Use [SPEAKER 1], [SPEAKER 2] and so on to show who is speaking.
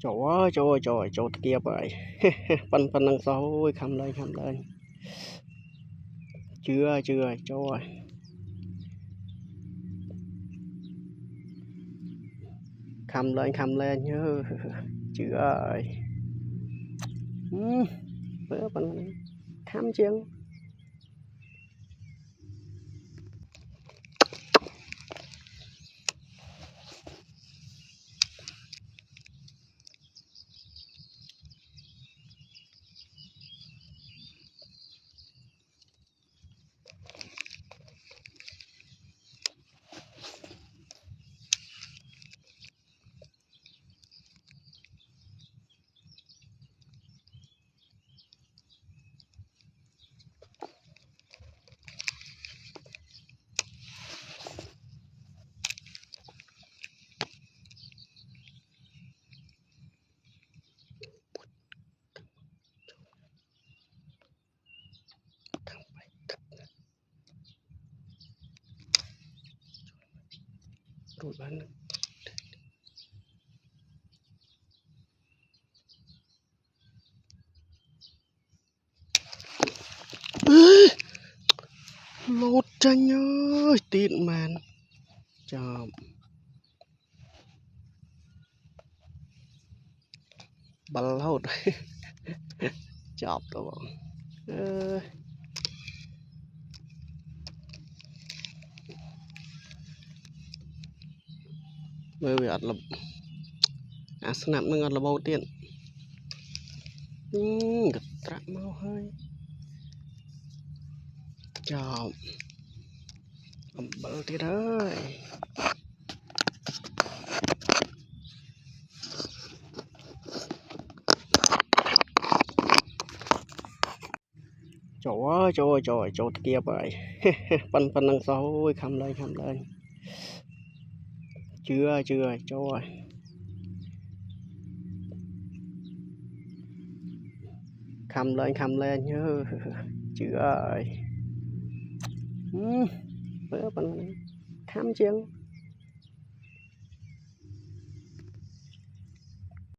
[SPEAKER 1] Trời kia vậy. Phân năng số khăm lên chưa trời khăm lên nhớ chưa ơi bữa phân khăm chiêng rồi bán lột tranh ơi tiện màn chậm bắn lột chọc đó bọn mới bị ạt là snap nó ngọt là bao tiền gật trạm mau hơi chọc bắn tiết ơi trời kia vậy. phân năng số khăm lên chưa trời khăm lên nhớ chưa ơi bữa phân khăm chiêng